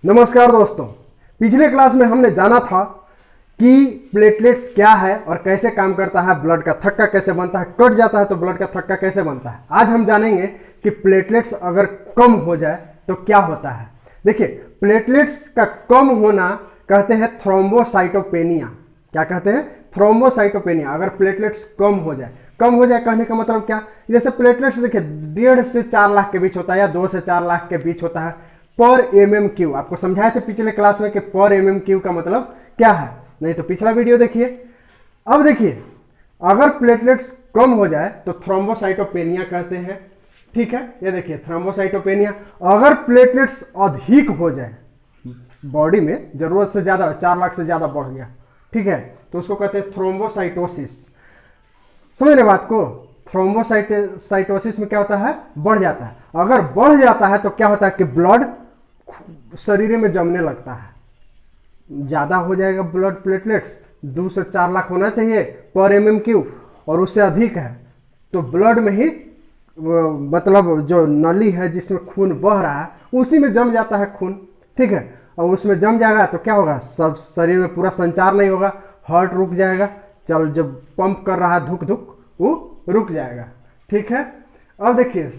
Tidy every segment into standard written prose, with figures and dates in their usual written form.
नमस्कार दोस्तों। पिछले क्लास में हमने जाना था कि प्लेटलेट्स क्या है और कैसे काम करता है, ब्लड का थक्का कैसे बनता है, कट जाता है तो ब्लड का थक्का कैसे बनता है। आज हम जानेंगे कि प्लेटलेट्स अगर कम हो जाए तो क्या होता है। देखिए, प्लेटलेट्स का कम होना कहते हैं थ्रोम्बोसाइटोपेनिया। क्या कहते हैं? थ्रोम्बोसाइटोपेनिया। अगर प्लेटलेट्स कम हो जाए कहने का मतलब क्या? जैसे प्लेटलेट्स देखिए 1.5 से 4 लाख के बीच होता है या 2 से 4 लाख के बीच होता है पर MMQ। आपको समझाया था पिछले क्लास में कि पर MMQ का मतलब क्या है, नहीं तो पिछला वीडियो देखिए। अब देखिए, अगर प्लेटलेट्स कम हो जाए तो थ्रोम्बोसाइटोपेनिया कहते हैं। ठीक है, ये देखिए थ्रोम्बोसाइटोपेनिया। अगर प्लेटलेट्स अधिक हो जाए, बॉडी में जरूरत से ज्यादा 4 लाख से ज्यादा बढ़ गया, ठीक है, तो उसको कहते हैं थ्रोम्बोसाइटोसिस। समझ रहे बात को? थ्रोम्बोसाइटोसिस में क्या होता है? बढ़ जाता है। अगर बढ़ जाता है तो क्या होता है कि ब्लड शरीर में जमने लगता है। ज्यादा हो जाएगा ब्लड प्लेटलेट्स, 2 से 4 लाख होना चाहिए पर MMQ, और उससे अधिक है तो ब्लड में ही मतलब जो नली है जिसमें खून बह रहा है उसी में जम जाता है खून। ठीक है, और उसमें जम जाएगा तो क्या होगा? सब शरीर में पूरा संचार नहीं होगा, हार्ट रुक जाएगा, चल जब पंप कर रहा है धुक धुक वो रुक जाएगा। ठीक है, अब देखिए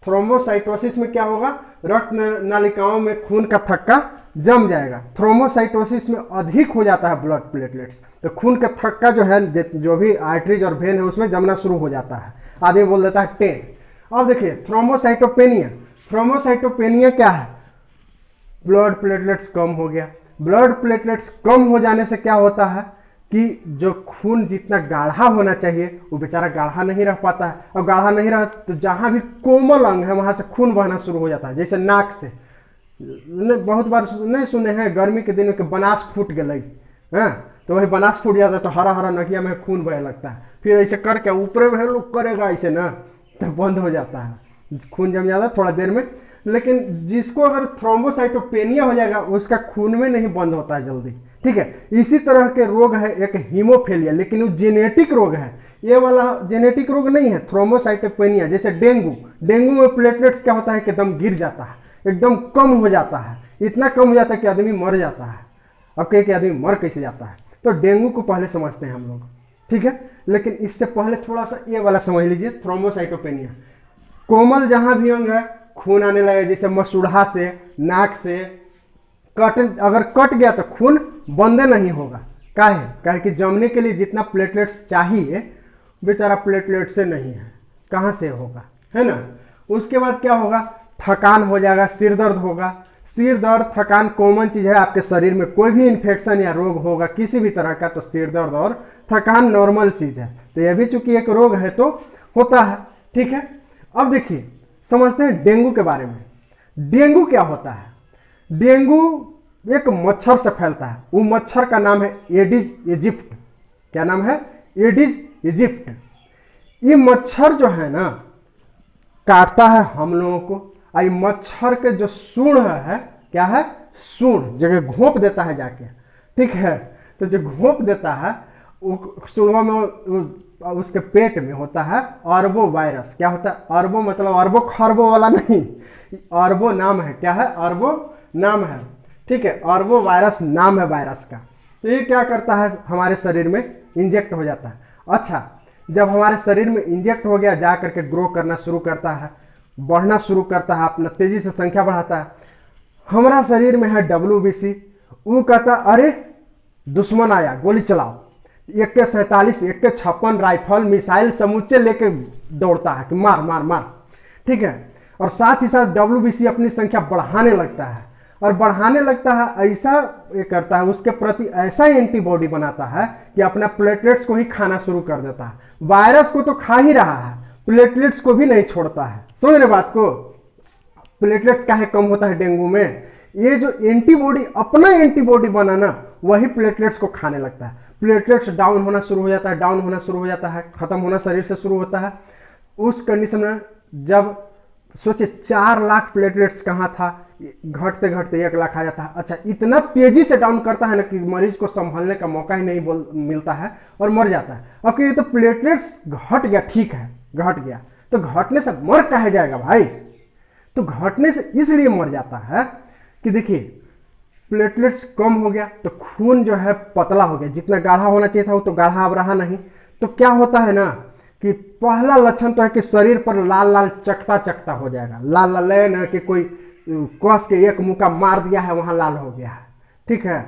थ्रोम्बोसाइटोसिस में क्या होगा? रक्त नालिकाओं में खून का थक्का जम जाएगा। थ्रोम्बोसाइटोसिस में अधिक हो जाता है ब्लड प्लेटलेट्स, तो खून का थक्का जो है, जो भी आर्टरीज और वेन है उसमें जमना शुरू हो जाता है। आदमी बोल देता है 10। अब देखिए थ्रोम्बोसाइटोपेनिया क्या है? ब्लड प्लेटलेट्स कम हो गया। ब्लड प्लेटलेट्स कम हो जाने से क्या होता है कि जो खून जितना गाढ़ा होना चाहिए वो बेचारा गाढ़ा नहीं रह पाता है, और गाढ़ा नहीं रहा तो जहां भी कोमल अंग है वहां से खून बहना शुरू हो जाता है। जैसे नाक से, बहुत बार नहीं सुने हैं गर्मी के दिनों के बनास फूट गई, तो वही बनास फूट जाता है तो हरा हरा नकिया में खून बहने लगता है। फिर ऐसे करके ऊपर में लोग करेगा ऐसे ना तो बंद हो जाता है, खून जम जाता है थोड़ा देर में। लेकिन जिसको अगर थ्रोम्बोसाइटोपेनिया हो जाएगा उसका खून में नहीं बंद होता है जल्दी। ठीक है, इसी तरह के रोग है एक हीमोफीलिया, लेकिन वो जेनेटिक रोग है। ये वाला जेनेटिक रोग नहीं है थ्रोम्बोसाइटोपेनिया। जैसे डेंगू में प्लेटलेट्स क्या होता है कि एकदम गिर जाता है, एकदम कम हो जाता है, इतना कम हो जाता है कि आदमी मर जाता है। अब कहे कि आदमी मर कैसे जाता है, तो डेंगू को पहले समझते हैं हम लोग। ठीक है, लेकिन इससे पहले थोड़ा सा ये वाला समझ लीजिए, थ्रोम्बोसाइटोपेनिया। कोमल जहां भी अंग है खून आने लगे, जैसे मसूढ़ा से, नाक से, अगर कट गया तो खून बंदे नहीं होगा। काहे कि जमने के लिए जितना प्लेटलेट्स चाहिए बेचारा प्लेटलेट से नहीं है, कहां से होगा, है ना। उसके बाद क्या होगा? थकान हो जाएगा, सिर दर्द होगा। सिर दर्द थकान कॉमन चीज है आपके शरीर में, कोई भी इन्फेक्शन या रोग होगा किसी भी तरह का तो सिर दर्द और थकान नॉर्मल चीज है। तो यह भी चूंकि एक रोग है तो होता है। ठीक है, अब देखिए समझते हैं डेंगू के बारे में। डेंगू क्या होता है? डेंगू एक मच्छर से फैलता है। वो मच्छर का नाम है एडिज इजिप्ट। क्या नाम है? Adage Egypt. ये मच्छर जो है ना काटता है हम लोगों को। आई मच्छर के जो सूंड है, क्या है? सूंड जगह घोंप देता है जाके। ठीक है, तो जो घोंप देता है वो सूंडों में उसके पेट में होता है अरबो वायरस। क्या होता है? अरबो मतलब अरबो खरबो वाला नहीं, अरबो नाम है। क्या है? अरबो नाम है। ठीक है, अरबो वायरस नाम है वायरस का। तो ये क्या करता है? हमारे शरीर में इंजेक्ट हो जाता है। अच्छा, जब हमारे शरीर में इंजेक्ट हो गया जा करके ग्रो करना शुरू करता है, बढ़ना शुरू करता है, अपना तेजी से संख्या बढ़ाता है। हमारा शरीर में है WBC। वो कहता अरे दुश्मन आया, गोली चलाओ। AK-47, AK-56 राइफल मिसाइल समूचे लेके दौड़ता है कि मार मार मार। ठीक है, और साथ ही साथ WBC अपनी संख्या बढ़ाने लगता है, और बढ़ाने लगता है ऐसा ये करता है, उसके प्रति ऐसा एंटीबॉडी बनाता है कि अपना प्लेटलेट्स को ही खाना शुरू कर देता है। वायरस को तो खा ही रहा है, प्लेटलेट्स को भी नहीं छोड़ता है। समझ रहे बात को? प्लेटलेट्स काहे कम होता है डेंगू में? ये जो एंटीबॉडी, अपना एंटीबॉडी बनाना, वही प्लेटलेट्स को खाने लगता है। प्लेटलेट्स डाउन होना शुरू हो जाता है, खत्म होना शरीर से शुरू होता है। उस कंडीशन में जब सोचे 4 लाख प्लेटलेट्स कहाँ था, घटते घटते 1 लाख आ जाता है। अच्छा, इतना तेजी से डाउन करता है ना कि मरीज को संभालने का मौका ही नहीं मिलता है और मर जाता है। अब ये तो प्लेटलेट्स घट गया, ठीक है घट गया, तो घटने से मर काहे जाएगा भाई? तो घटने से इसलिए मर जाता है कि देखिए प्लेटलेट्स कम हो गया तो खून जो है पतला हो गया, जितना गाढ़ा होना चाहिए था वो तो गाढ़ा अब रहा नहीं। तो क्या होता है ना कि पहला लक्षण तो है कि शरीर पर लाल लाल चकता चकता हो जाएगा। लाल लाल है ना कि कोई कस के एक मुक्का मार दिया है वहां लाल हो गया है, ठीक है,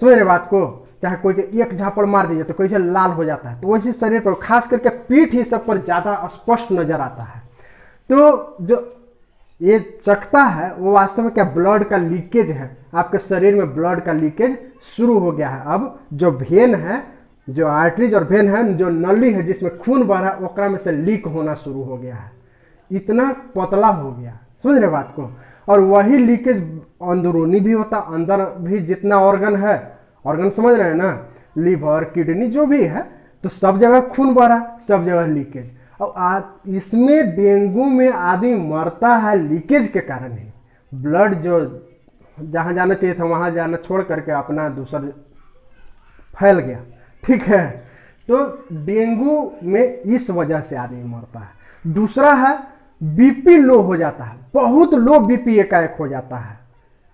समझ रहे बात को। चाहे कोई के एक झापड़ मार दीजिए तो कैसे लाल हो जाता है, तो वैसे शरीर पर खास करके पीठ ही सब पर ज्यादा स्पष्ट नजर आता है। तो जो ये चकता है वो वास्तव में क्या ब्लड का लीकेज है, आपके शरीर में ब्लड का लीकेज शुरू हो गया है। अब जो वेन है, जो आर्टरीज और वेन है, जो नली है जिसमें खून बह रहा है, ओकरा में से लीक होना शुरू हो गया है, इतना पतला हो गया, समझ रहे बात को। और वही लीकेज अंदरूनी भी होता, अंदर भी जितना ऑर्गन है, ऑर्गन समझ रहे हैं ना, लीवर किडनी जो भी है, तो सब जगह खून बह रहा, सब जगह लीकेज। अब इसमें डेंगू में आदमी मरता है लीकेज के कारण ही। ब्लड जो जहां जाना चाहिए था वहां जाना छोड़ करके अपना दूसरा फैल गया, ठीक है। तो डेंगू में इस वजह से आदमी मरता है। दूसरा है बीपी लो हो जाता है, बहुत लो बीपी एकाएक हो जाता है,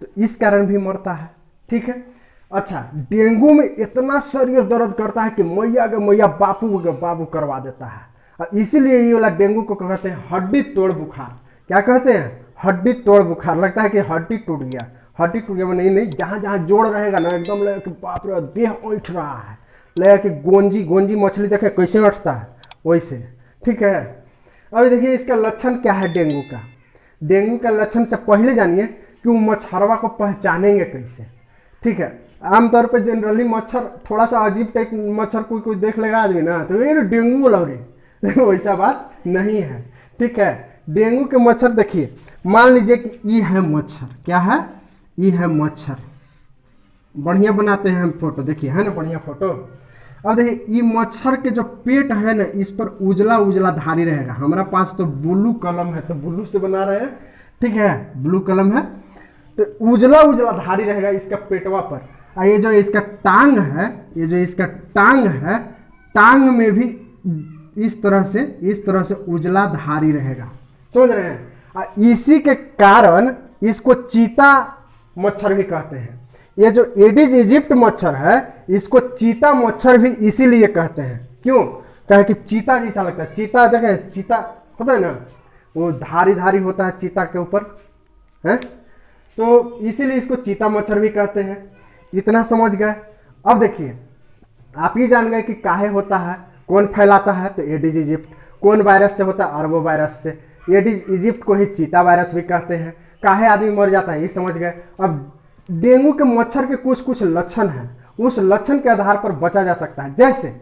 तो इस कारण भी मरता है, ठीक है। अच्छा, डेंगू में इतना शरीर दर्द करता है कि मैया के मैया बापू के बाबू करवा देता है। और इसीलिए ये वाला डेंगू को कहते हैं हड्डी तोड़ बुखार। क्या कहते हैं? हड्डी तोड़ बुखार। लगता है कि हड्डी टूट गया, हड्डी टूट गया, नहीं नहीं, जहां जहां जोड़ रहेगा ना एकदम लगे कि बाप रे देह उठ रहा है, लगे कि गोंजी गोंजी मछली देखे कैसे उठता है वैसे, ठीक है। अभी देखिए इसका लक्षण क्या है डेंगू का। डेंगू का लक्षण से पहले जानिए कि वो मच्छरवा को पहचानेंगे कैसे, ठीक है। आमतौर पर जनरली मच्छर थोड़ा सा अजीब टाइप मच्छर कोई देख लेगा आदमी ना तो ये डेंगू लग रही वैसा बात नहीं है, ठीक है। डेंगू के मच्छर देखिए, मान लीजिए कि ये है मच्छर, क्या है? ये है मच्छर। बढ़िया बनाते हैं हम फोटो, देखिए है ना बढ़िया फोटो। अब देखिए ये मच्छर के जो पेट है ना, इस पर उजला उजला धारी रहेगा। हमारा पास तो ब्लू कलम है तो ब्लू से बना रहे हैं, ठीक है, ब्लू कलम है तो उजला उजला धारी रहेगा इसका पेटवा पर। और ये जो इसका टांग है, ये जो इसका टांग है, टांग में भी इस तरह से उजला धारी रहेगा, समझ रहे हैं। और इसी के कारण इसको चीता मच्छर भी कहते हैं। ये जो एडिस इजिप्ट मच्छर है इसको चीता मच्छर भी इसीलिए कहते हैं। क्यों? कहे कि चीता जैसा लगता है। चीता देखे, चीता होता है ना, वो धारी धारी होता है चीता के ऊपर है, तो इसीलिए इसको चीता मच्छर भी कहते हैं। इतना समझ गए। अब देखिए आप ही जान गए कि काहे होता है, कौन फैलाता है, तो एडिस इजिप्ट। कौन वायरस से होता है? अरबो वायरस से। एडिस इजिप्ट को ही चीता वायरस भी कहते हैं। काहे आदमी मर जाता है ये समझ गए। अब डेंगू के मच्छर के कुछ कुछ लक्षण हैं, उस लक्षण के आधार पर बचा जा सकता है। जैसे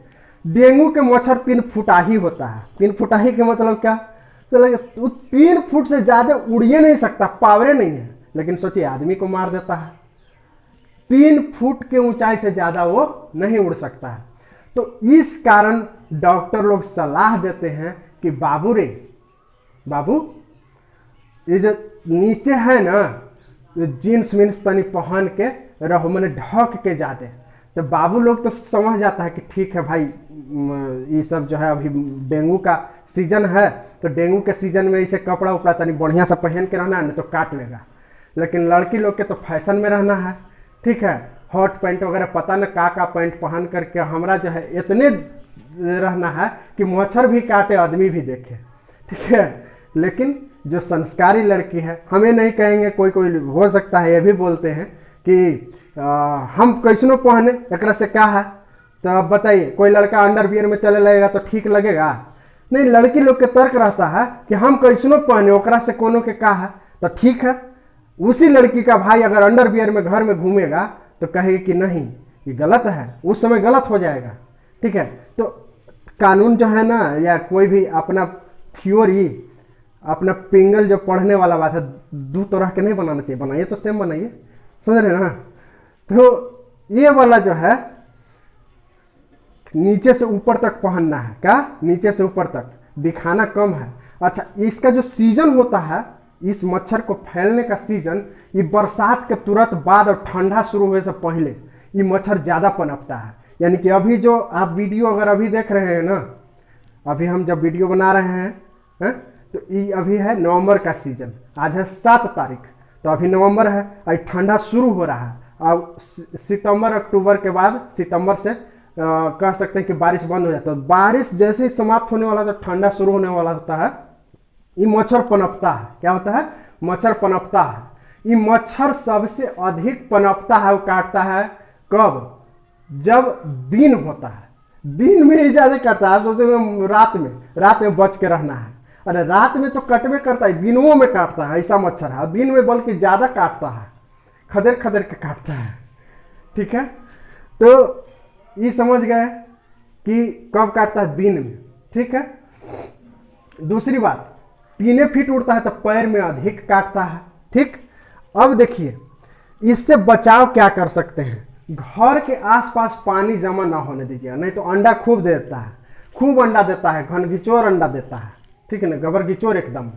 डेंगू के मच्छर 3 फुटाही होता है। 3 फुटाही के मतलब क्या? तो 3 फुट से ज्यादा उड़ ही नहीं सकता, पावरे नहीं है, लेकिन सोचिए आदमी को मार देता है। 3 फुट के ऊंचाई से ज्यादा वो नहीं उड़ सकता है। तो इस कारण डॉक्टर लोग सलाह देते हैं कि बाबू रे बाबू, ये जो नीचे है ना जीन्स मीन्स तनी पहन के रहो, मैंने ढक के जाते। तो बाबू लोग तो समझ जाता है कि ठीक है भाई, ये सब जो है अभी डेंगू का सीजन है, तो डेंगू के सीजन में इसे कपड़ा उपड़ा तनी बढ़िया सा पहन के रहना है, नहीं तो काट लेगा। लेकिन लड़की लोग के तो फैशन में रहना है, ठीक है, हॉट पैंट वगैरह पता न का पैंट पहन करके हमरा जो है इतने रहना है कि मच्छर भी काटे आदमी भी देखे, ठीक है। लेकिन जो संस्कारी लड़की है, हमें नहीं कहेंगे, कोई कोई हो सकता है ये भी बोलते हैं कि हम कैसनो पहने, एकरा से क्या है। तो अब बताइए, कोई लड़का अंडरवियर में चले लगेगा तो ठीक लगेगा? नहीं, लड़की लोग के तर्क रहता है कि हम कैसनो पहने, ओकरा से कोनो के का है तो ठीक है। उसी लड़की का भाई अगर अंडरवियर में घर में घूमेगा तो कहेगी कि नहीं ये गलत है, उस समय गलत हो जाएगा, ठीक है। तो कानून जो है ना, या कोई भी अपना थ्योरी, अपना पिंगल जो पढ़ने वाला बात है, 2 तरह के नहीं बनाना चाहिए, बनाइए तो सेम बनाइए, समझ रहे ना। तो ये वाला जो है नीचे से ऊपर तक पहनना है, क्या नीचे से ऊपर तक दिखाना कम है। अच्छा, इसका जो सीजन होता है, इस मच्छर को फैलने का सीजन, ये बरसात के तुरंत बाद और ठंडा शुरू होने से पहले ये मच्छर ज्यादा पनपता है। यानी कि अभी जो आप वीडियो अगर अभी देख रहे हैं ना, अभी हम जब वीडियो बना रहे हैं तो ये अभी है नवंबर का सीजन, आज है 7 तारीख। तो अभी नवंबर है, अभी ठंडा शुरू हो रहा है। अब सितंबर अक्टूबर के बाद, सितंबर से कह सकते हैं कि बारिश बंद हो जाती है। तो बारिश जैसे ही समाप्त होने वाला, तो ठंडा शुरू होने वाला होता है, ये मच्छर पनपता है। क्या होता है? मच्छर पनपता है। ये मच्छर सबसे अधिक पनपता है, वो काटता है कब? जब दिन होता है। दिन में ही ज्यादा काटता है। आप सोचो रात में बच के रहना है। अरे रात में तो कटवे करता है, दिनों में काटता है, ऐसा मच्छर है। और दिन में बल्कि ज्यादा काटता है, खदेड़ खदेड़ के काटता है। ठीक है, तो ये समझ गए कि कब काटता है? दिन में। ठीक है, दूसरी बात, 3 फीट उड़ता है तो पैर में अधिक काटता है। ठीक, अब देखिए इससे बचाव क्या कर सकते हैं। घर के आसपास पानी जमा ना होने दीजिए, नहीं तो अंडा खूब देता है, खूब अंडा देता है, घनघिचोर अंडा देता है। ठीक है ना, गबरगिचोर एकदम।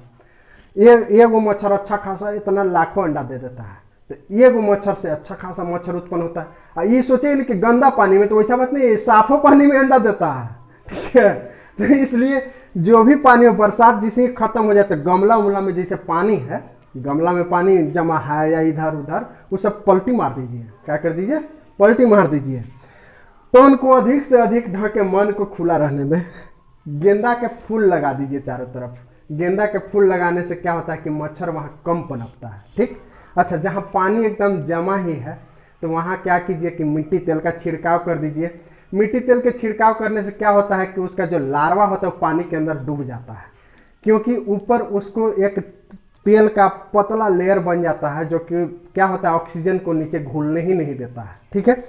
एगो मच्छर अच्छा खासा इतना लाखों अंडा दे देता है। तो एगो मच्छर से अच्छा खासा मच्छर उत्पन्न होता है। और ये सोचे कि गंदा पानी में, तो वैसा बात नहीं, साफो पानी में अंडा देता है। ठीक है, तो इसलिए जो भी पानी हो, बरसात जिसे खत्म हो जाता है, गमला उमला में जैसे पानी है, गमला में पानी जमा है या इधर उधर, वो सब पलटी मार दीजिए। क्या कर दीजिए? पलटी मार दीजिए। तन को अधिक से अधिक ढके, मन को खुला रहने दें। गेंदा के फूल लगा दीजिए चारों तरफ। गेंदा के फूल लगाने से क्या होता है कि मच्छर वहां कम पनपता है। ठीक, अच्छा, जहां पानी एकदम जमा ही है, तो वहां क्या कीजिए कि मिट्टी तेल का छिड़काव कर दीजिए। मिट्टी तेल के छिड़काव करने से क्या होता है कि उसका जो लार्वा होता है वो पानी के अंदर डूब जाता है, क्योंकि ऊपर उसको एक तेल का पतला लेयर बन जाता है, जो कि क्या होता है, ऑक्सीजन को नीचे घुलने ही नहीं देता है। ठीक है,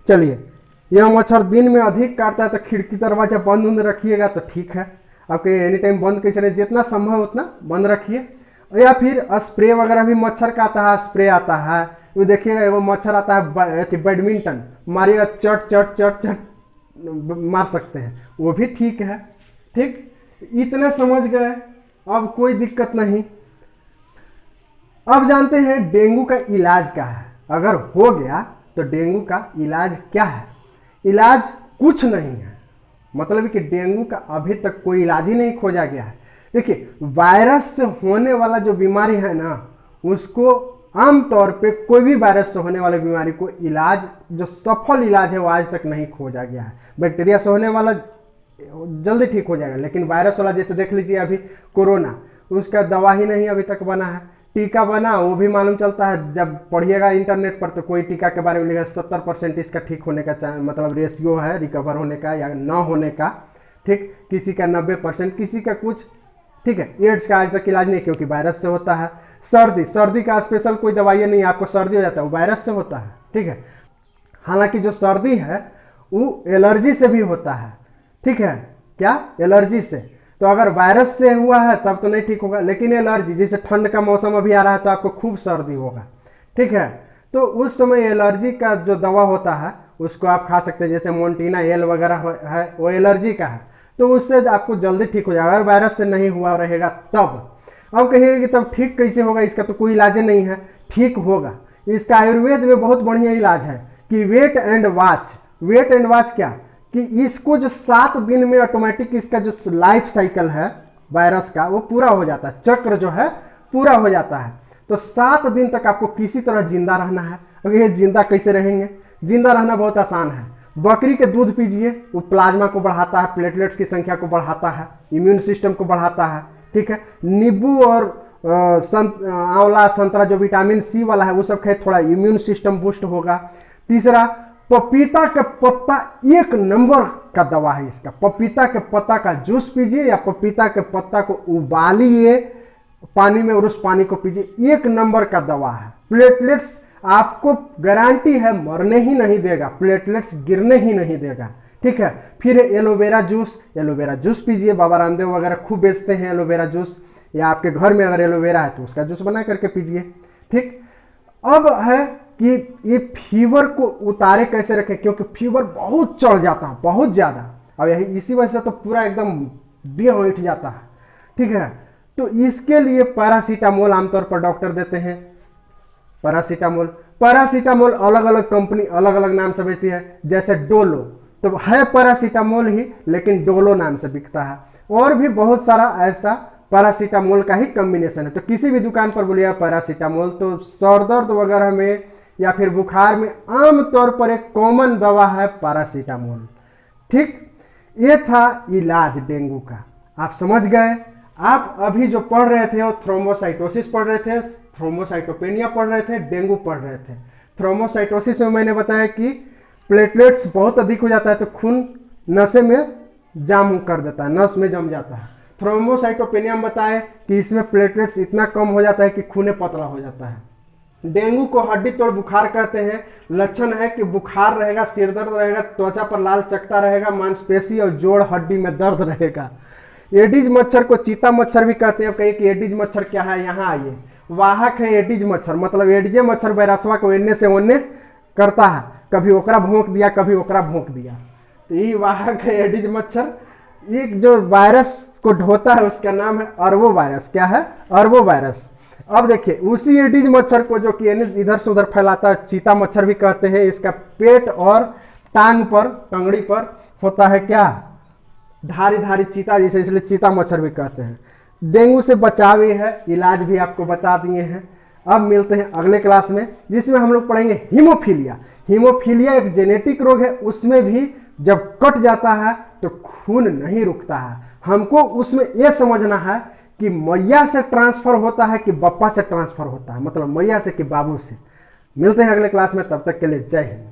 चलिए, यह मच्छर दिन में अधिक काटता है तो खिड़की दरवाजा बंद रखिएगा तो ठीक है। आपके एनी टाइम बंद कैसे रहे, जितना संभव उतना बंद रखिए। या फिर स्प्रे वगैरह भी मच्छर का आता है, स्प्रे आता है, वो देखिएगा वो मच्छर आता है बैडमिंटन मारिएगा, चट चट चट चट मार सकते हैं, वो भी ठीक है। ठीक, इतने समझ गए, अब कोई दिक्कत नहीं। अब जानते हैं डेंगू का इलाज क्या है। अगर हो गया तो डेंगू का इलाज क्या है? इलाज कुछ नहीं है, मतलब कि डेंगू का अभी तक कोई इलाज ही नहीं खोजा गया है। देखिए, वायरस से होने वाला जो बीमारी है ना, उसको आमतौर पे कोई भी वायरस से होने वाली बीमारी को इलाज, जो सफल इलाज है, वो आज तक नहीं खोजा गया है। बैक्टीरिया से होने वाला जल्दी ठीक हो जाएगा, लेकिन वायरस वाला, जैसे देख लीजिए अभी कोरोना, उसका दवा ही नहीं अभी तक बना है। टीका बना, वो भी मालूम चलता है, जब पढ़िएगा इंटरनेट पर तो कोई टीका के बारे में लिखा 70% इसका ठीक होने का मतलब रेशियो है रिकवर होने का या ना होने का। ठीक, किसी का 90%, किसी का कुछ। ठीक है, एड्स का आज तक इलाज नहीं, क्योंकि वायरस से होता है। सर्दी का स्पेशल कोई दवाई नहीं, आपको सर्दी हो जाता है, वो वायरस से होता है। ठीक है, हालांकि जो सर्दी है वो एलर्जी से भी होता है। ठीक है, क्या? एलर्जी से। तो अगर वायरस से हुआ है तब तो नहीं ठीक होगा, लेकिन एलर्जी, जैसे ठंड का मौसम अभी आ रहा है तो आपको खूब सर्दी होगा। ठीक है, तो उस समय एलर्जी का जो दवा होता है उसको आप खा सकते हैं, जैसे मोन्टीना एल वगैरह है, वो एलर्जी का है, तो उससे आपको जल्दी ठीक हो जाएगा। अगर वायरस से नहीं हुआ रहेगा तब। अब कहिएगा कि तब ठीक कैसे होगा, इसका तो कोई इलाज नहीं है। ठीक होगा, इसका आयुर्वेद में बहुत बढ़िया इलाज है कि wait and watch. Wait and watch क्या कि इसको जो 7 दिन में ऑटोमेटिक इसका जो लाइफ साइकिल है वायरस का, वो पूरा हो जाता है, चक्र जो है पूरा हो जाता है। तो 7 दिन तक आपको किसी तरह जिंदा रहना है। अगर ये जिंदा कैसे रहेंगे? जिंदा रहना बहुत आसान है। बकरी के दूध पीजिए, वो प्लाज्मा को बढ़ाता है, प्लेटलेट्स की संख्या को बढ़ाता है, इम्यून सिस्टम को बढ़ाता है। ठीक है, नींबू और आंवला, संतरा जो विटामिन सी वाला है वो सब खाए, थोड़ा इम्यून सिस्टम बूस्ट होगा। तीसरा, पपीता का पत्ता 1 नंबर का दवा है इसका। पपीता के पत्ता का जूस पीजिए या पपीता के पत्ता को उबालिए पानी में और उस पानी को पीजिए, 1 नंबर का दवा है। प्लेटलेट्स आपको गारंटी है मरने ही नहीं देगा, प्लेटलेट्स गिरने ही नहीं देगा। ठीक है, फिर एलोवेरा जूस पीजिए। बाबा रामदेव वगैरह खूब बेचते हैं एलोवेरा जूस, या आपके घर में अगर एलोवेरा है तो उसका जूस बना करके पीजिए। ठीक, अब है कि ये फीवर को उतारे कैसे रखें, क्योंकि फीवर बहुत चढ़ जाता है, बहुत ज्यादा, और यही इसी वजह से तो पूरा एकदम देह उठ जाता है। ठीक है, तो इसके लिए पैरासीटामोल आमतौर पर डॉक्टर देते हैं। पैरासीटामोल अलग अलग कंपनी अलग अलग नाम से बेचती है, जैसे डोलो तो है पैरासीटामोल ही, लेकिन डोलो नाम से बिकता है। और भी बहुत सारा ऐसा पैरासीटामोल का ही कॉम्बिनेशन है। तो किसी भी दुकान पर बोलिए पैरासीटामोल, तो सर दर्द वगैरह में या फिर बुखार में आमतौर पर एक कॉमन दवा है पैरासीटामोल। ठीक, ये था इलाज डेंगू का। आप समझ गए। आप अभी जो पढ़ रहे थे वो थ्रोम्बोसाइटोसिस पढ़ रहे थे, थ्रोम्बोसाइटोपेनिया पढ़ रहे थे, डेंगू पढ़ रहे थे। थ्रोम्बोसाइटोसिस में मैंने बताया कि प्लेटलेट्स बहुत अधिक हो जाता है तो खून नशे में जाम कर देता है, नस में जम जाता है। थ्रोम्बोसाइटोपेनिया में बताया कि इसमें प्लेटलेट्स इतना कम हो जाता है कि खून पतला हो जाता है। डेंगू को हड्डी तोड़ बुखार कहते हैं। लक्षण है कि बुखार रहेगा, सिर दर्द रहेगा, त्वचा पर लाल चकता रहेगा, मांसपेशी और जोड़ हड्डी में दर्द रहेगा। एडिज मच्छर को चीता मच्छर भी कहते हैं। कहिए कि एडिज मच्छर क्या है, यहाँ आइए। वाहक है एडिज मच्छर, मतलब एडिजे मच्छर वायरसवा को एने से ओने करता है, कभी ओकरा भोंक दिया कभी ओकरा भोंक दिया, तो ये वाहक है एडिज मच्छर। एक जो वायरस को ढोता है उसका नाम है अर्बो वायरस। क्या है? अर्बो वायरस। अब देखिए उसी एडिज मच्छर को जो कि इधर से उधर फैलाता है चीता मच्छर भी कहते हैं। इसका पेट और टांग पर, टंगड़ी पर होता है क्या, धारी धारी चीता जैसे, इसलिए चीता मच्छर भी कहते हैं। डेंगू से बचाव ये है, इलाज भी आपको बता दिए हैं। अब मिलते हैं अगले क्लास में जिसमें हम लोग पढ़ेंगे हीमोफीलिया। हीमोफीलिया एक जेनेटिक रोग है, उसमें भी जब कट जाता है तो खून नहीं रुकता है। हमको उसमें यह समझना है कि मैया से ट्रांसफर होता है कि बप्पा से ट्रांसफर होता है, मतलब मैया से कि बाबू से। मिलते हैं अगले क्लास में, तब तक के लिए जय हिंद।